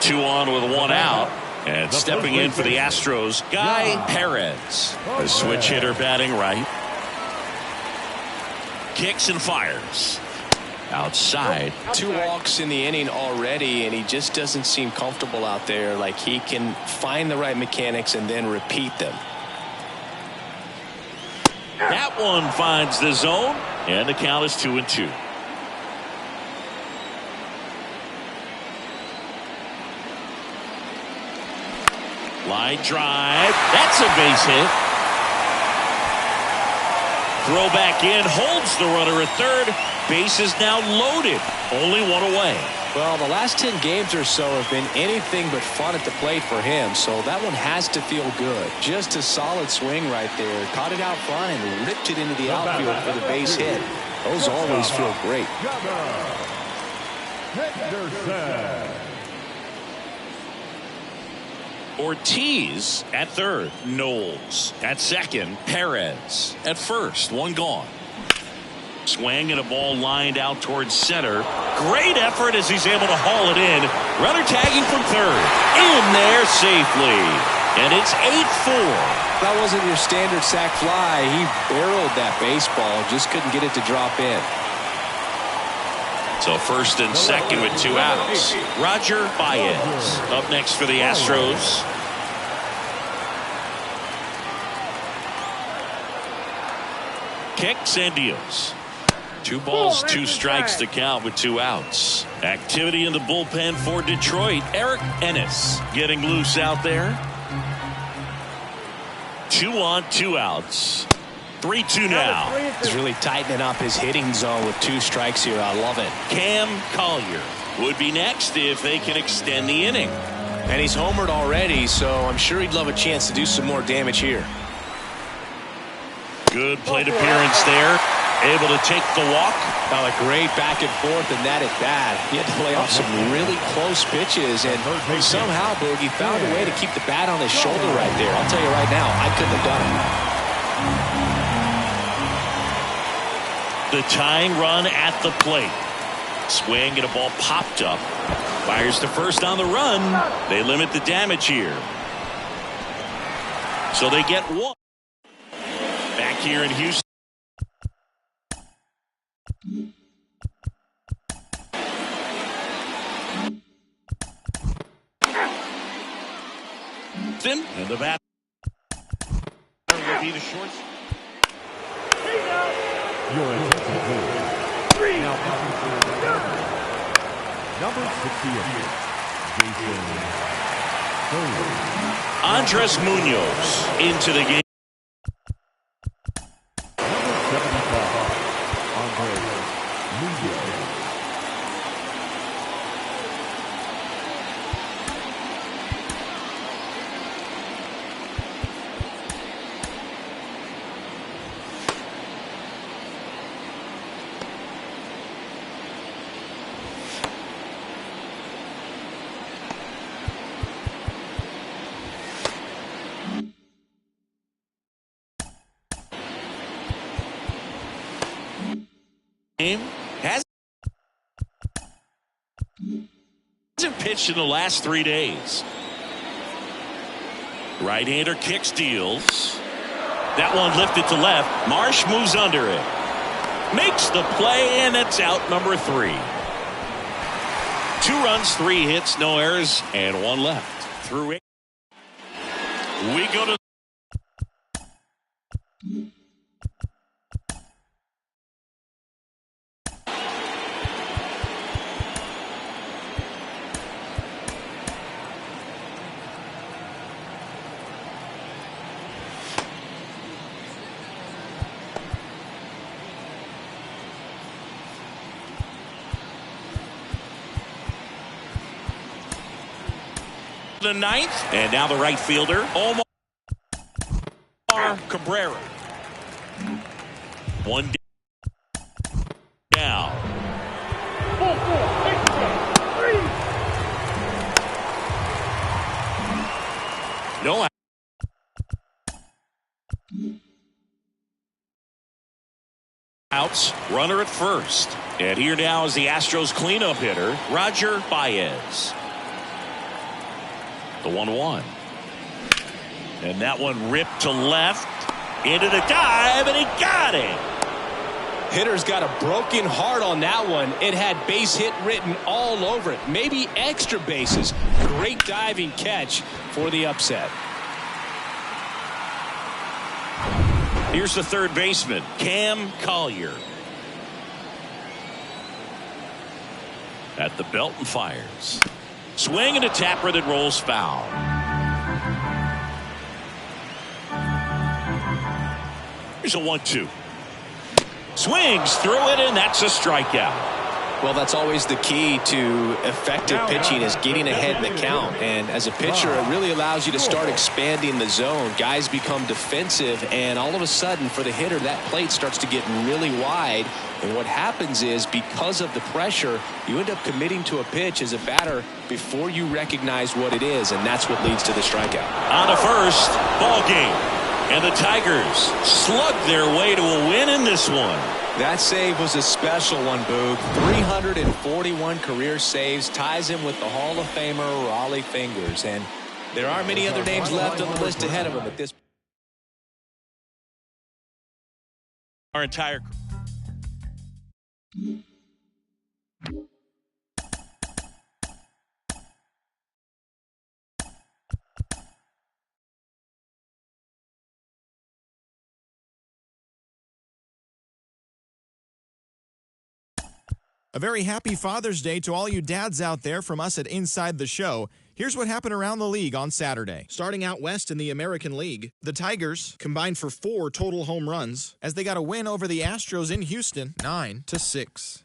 2 on with 1 out. And stepping in for the Astros, Guy Perez. A switch hitter batting right. Kicks and fires. Outside. 2 walks in the inning already, and he just doesn't seem comfortable out there. Like he can find the right mechanics and then repeat them. That one finds the zone, and the count is 2-2. Line drive. That's a base hit. Throw back in, holds the runner at third. Base is now loaded. Only 1 away. Well, the last 10 games or so have been anything but fun at the plate for him, so that one has to feel good. Just a solid swing right there. Caught it out front and ripped it into the outfield for the base hit. Those always feel great. Ortiz at third. Knowles at second. Perez at first. 1 gone. Swing and a ball lined out towards center. Great effort as he's able to haul it in. Runner tagging from third. In there safely. And it's 8-4. That wasn't your standard sac fly. He barreled that baseball. Just couldn't get it to drop in. So first and second with 2 outs. Roger Baez up next for the Astros. Kicks and deals. 2 balls, 2 strikes to count with 2 outs. Activity in the bullpen for Detroit. Eric Ennis getting loose out there. 2 on, 2 outs. 3-2 now. He's really tightening up his hitting zone with 2 strikes here. I love it. Cam Collier would be next if they can extend the inning. And he's homered already, so I'm sure he'd love a chance to do some more damage here. Good plate appearance there. Able to take the walk. A great back and forth in that at bat. He had to play off some really close pitches, and somehow Boogie found a way to keep the bat on his shoulder right there. I'll tell you right now, I couldn't have done it. The tying run at the plate. Swing and a ball popped up. Fires to first on the run. They limit the damage here. So they get 1. Back here in Houston. And the bat will be the short. Now number 68, Jason Andres Munoz into the game. Number 75, Andres Munoz. Hasn't pitched in the last 3 days. Right-hander kicks, deals. That one lifted to left. Marsh moves under it. Makes the play, and it's out number 3. 2 runs, 3 hits, no errors, and 1 left. Through 8. We go to the ninth. And now the right fielder, Omar Cabrera. One down. 4-4. No outs. Runner at first. And here now is the Astros cleanup hitter, Roger Baez. The 1-1. And that one ripped to left. Into the dive, and he got it. Hitter's got a broken heart on that one. It had base hit written all over it. Maybe extra bases. Great diving catch for the upset. Here's the third baseman, Cam Collier. At the belt and fires. Swing and a tapper that rolls foul. Here's a 1-2. Swings through it, and that's a strikeout. Well, that's always the key to effective pitching, is getting ahead in the count. And as a pitcher, it really allows you to start expanding the zone. Guys become defensive, and all of a sudden, for the hitter, that plate starts to get really wide. And what happens is, because of the pressure, you end up committing to a pitch as a batter before you recognize what it is, and that's what leads to the strikeout. On to first, ball game. And the Tigers slug their way to a win in this one. That save was a special one, Boog. 341 career saves, ties him with the Hall of Famer Raleigh Fingers. And there aren't many other names left on the list ahead of him at this point. Our entire A very happy Father's Day to all you dads out there from us at Inside the Show. Here's what happened around the league on Saturday. Starting out west in the American League, the Tigers combined for 4 total home runs as they got a win over the Astros in Houston, 9-6.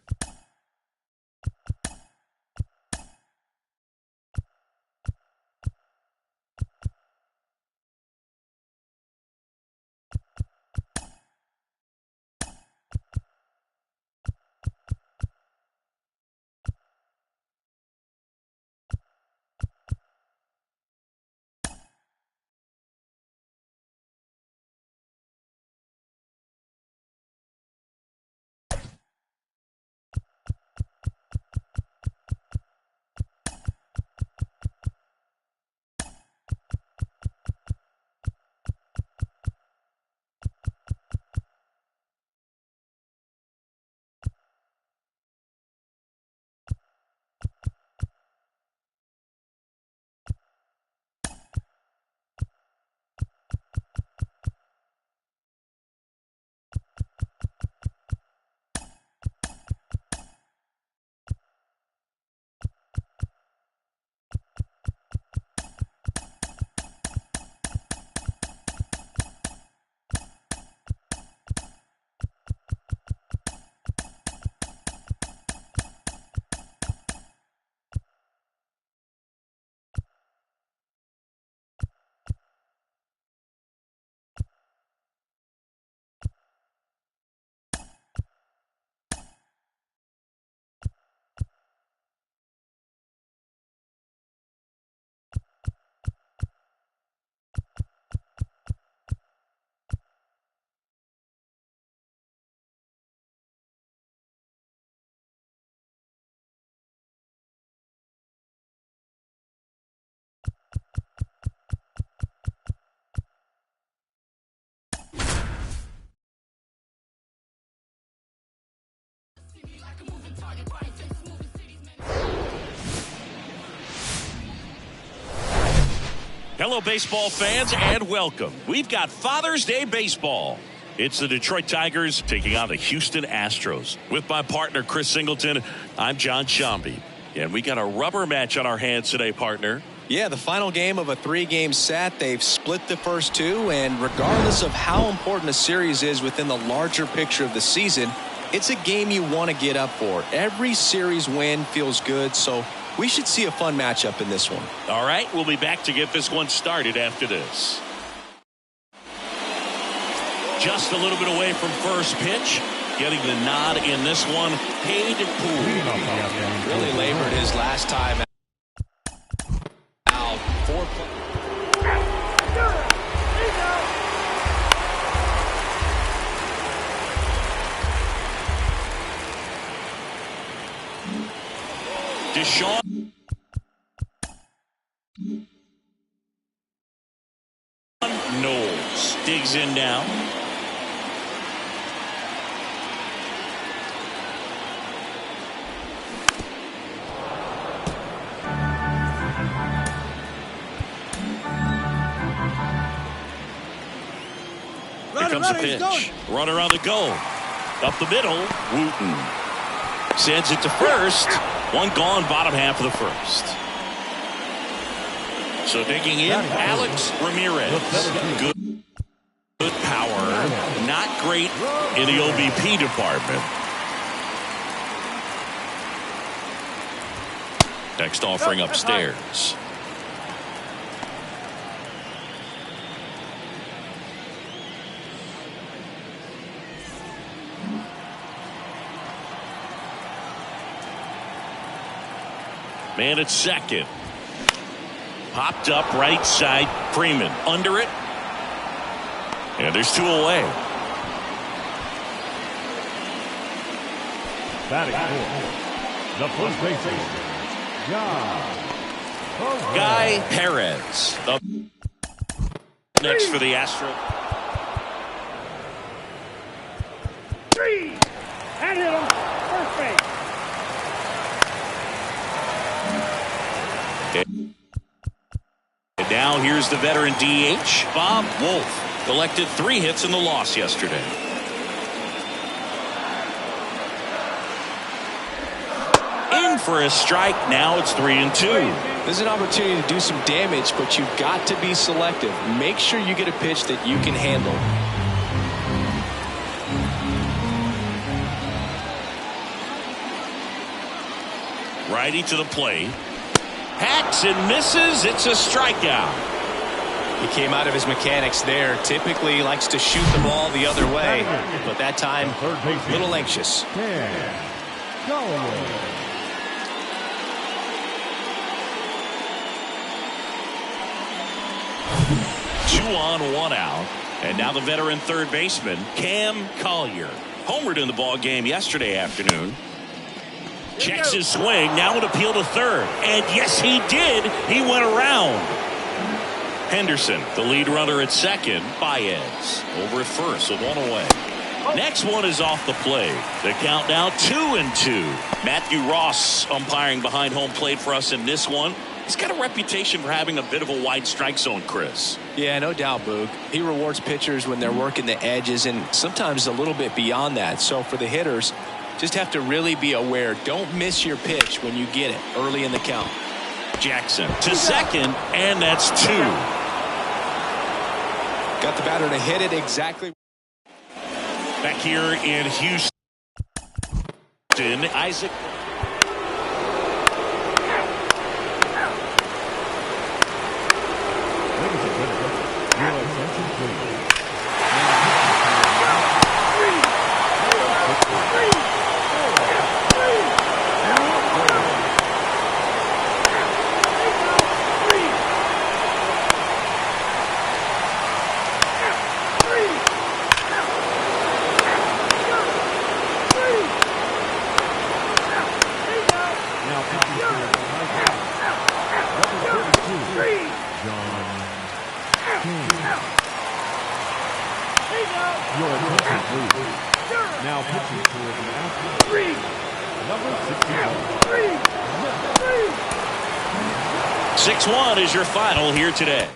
Hello, baseball fans, and welcome. We've got Father's Day baseball. It's the Detroit Tigers taking on the Houston Astros. With my partner, Chris Singleton, I'm John Shambi. And we got a rubber match on our hands today, partner. Yeah, the final game of a 3-game set. They've split the first 2, and regardless of how important a series is within the larger picture of the season, it's a game you want to get up for. Every series win feels good, so We should see a fun matchup in this one. All right, we'll be back to get this one started after this. Just a little bit away from first pitch. Getting the nod in this one, Cade Poole. Really labored his last time out. 4 plays. Deshaun Knowles digs in now. Here comes the pitch. Runner on the go. Up the middle, Wooten sends it to first. One gone, bottom half of the first. So digging in, Alex Ramirez. Good power. Not great in the OBP department. Next offering upstairs. Man at second. Popped up right side. Freeman under it. And there's 2 away. Batting fourth, the first baseman, Guy Perez. Up next for the Astros. 3. And hit him. First base. And now here's the veteran DH, Bob Wolf. Collected 3 hits in the loss yesterday. In for a strike. Now it's 3-2. There's an opportunity to do some damage, but you've got to be selective. Make sure you get a pitch that you can handle. Righty to the plate. Hacks and misses. It's a strikeout. He came out of his mechanics there. Typically he likes to shoot the ball the other way, but that time a little anxious. 2 on, 1 out. And now the veteran third baseman, Cam Collier. Homered in the ball game yesterday afternoon. Checks his swing. Now an appeal to third. And yes, he did. He went around. Henderson, the lead runner at second. Baez over at first with 1 away. Next one is off the plate. The count now 2-2. Matthew Ross umpiring behind home plate for us in this one. He's got a reputation for having a bit of a wide strike zone, Chris. Yeah, no doubt, Boog. He rewards pitchers when they're working the edges and sometimes a little bit beyond that. So for the hitters, just have to really be aware. Don't miss your pitch when you get it early in the count. Jackson to second, and that's 2. Got the batter to hit it exactly. Back here in Houston, Isaac. Your attention, please. 6-1 is your final here today.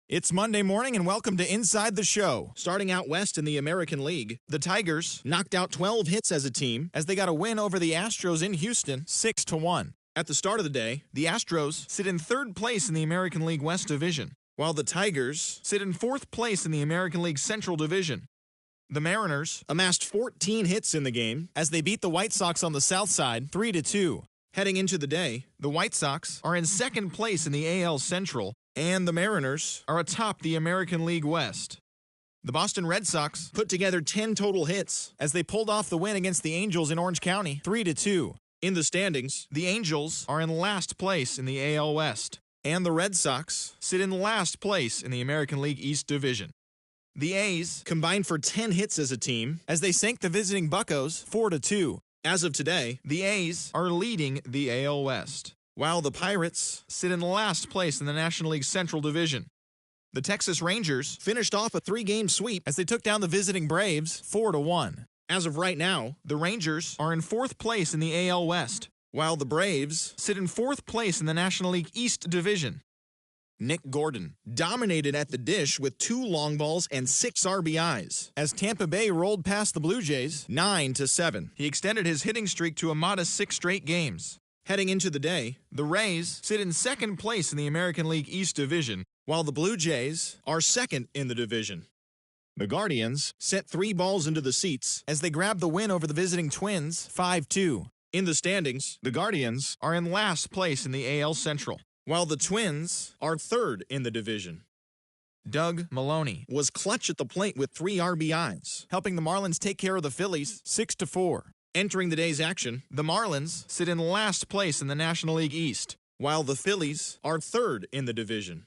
It's Monday morning and welcome to Inside the Show. Starting out west in the American League, the Tigers knocked out 12 hits as a team as they got a win over the Astros in Houston 6-1. At the start of the day, the Astros sit in third place in the American League West Division, while the Tigers sit in fourth place in the American League Central Division. The Mariners amassed 14 hits in the game as they beat the White Sox on the south side 3-2. Heading into the day, the White Sox are in second place in the AL Central, and the Mariners are atop the American League West. The Boston Red Sox put together 10 total hits as they pulled off the win against the Angels in Orange County 3-2. In the standings, the Angels are in last place in the AL West, and the Red Sox sit in last place in the American League East Division. The A's combined for 10 hits as a team as they sank the visiting Buccos 4-2. As of today, the A's are leading the AL West, while the Pirates sit in last place in the National League Central Division. The Texas Rangers finished off a 3-game sweep as they took down the visiting Braves 4-1. As of right now, the Rangers are in fourth place in the AL West, while the Braves sit in fourth place in the National League East Division. Nick Gordon dominated at the dish with 2 long balls and 6 RBIs as Tampa Bay rolled past the Blue Jays 9-7. He extended his hitting streak to a modest 6 straight games. Heading into the day, the Rays sit in second place in the American League East Division, while the Blue Jays are second in the division. The Guardians sent 3 balls into the seats as they grabbed the win over the visiting Twins 5-2. In the standings, the Guardians are in last place in the AL Central, while the Twins are third in the division. Doug Maloney was clutch at the plate with 3 RBIs, helping the Marlins take care of the Phillies 6-4. Entering the day's action, the Marlins sit in last place in the National League East, while the Phillies are third in the division.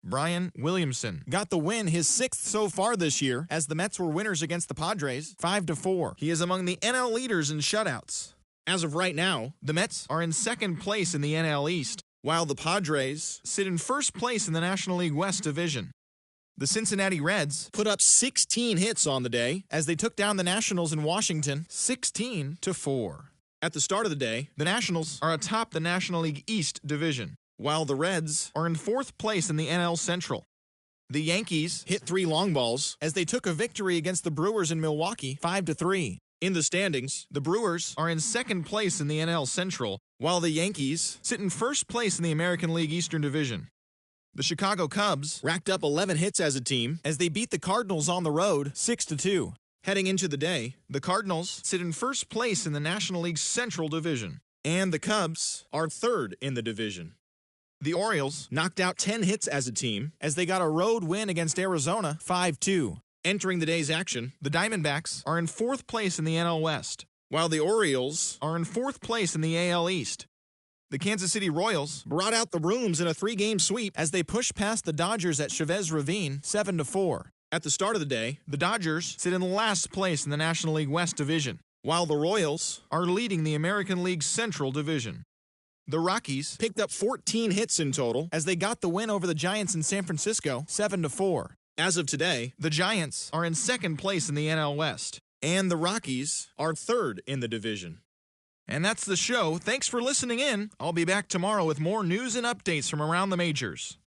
Brian Williamson got the win, his 6th so far this year, as the Mets were winners against the Padres 5-4. He is among the NL leaders in shutouts. As of right now, the Mets are in second place in the NL East, while the Padres sit in first place in the National League West Division. The Cincinnati Reds put up 16 hits on the day as they took down the Nationals in Washington 16-4. At the start of the day, the Nationals are atop the National League East Division, while the Reds are in fourth place in the NL Central. The Yankees hit 3 long balls as they took a victory against the Brewers in Milwaukee 5-3. In the standings, the Brewers are in second place in the NL Central, while the Yankees sit in first place in the American League Eastern Division. The Chicago Cubs racked up 11 hits as a team as they beat the Cardinals on the road 6-2. Heading into the day, the Cardinals sit in first place in the National League Central Division, and the Cubs are third in the division. The Orioles knocked out 10 hits as a team as they got a road win against Arizona 5-2. Entering the day's action, the Diamondbacks are in fourth place in the NL West, while the Orioles are in fourth place in the AL East. The Kansas City Royals brought out the rooms in a 3-game sweep as they pushed past the Dodgers at Chavez Ravine 7-4. At the start of the day, the Dodgers sit in last place in the National League West Division, while the Royals are leading the American League Central Division. The Rockies picked up 14 hits in total as they got the win over the Giants in San Francisco 7-4. As of today, the Giants are in second place in the NL West, and the Rockies are third in the division. And that's the show. Thanks for listening in. I'll be back tomorrow with more news and updates from around the majors.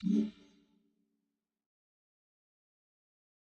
Mm-hmm.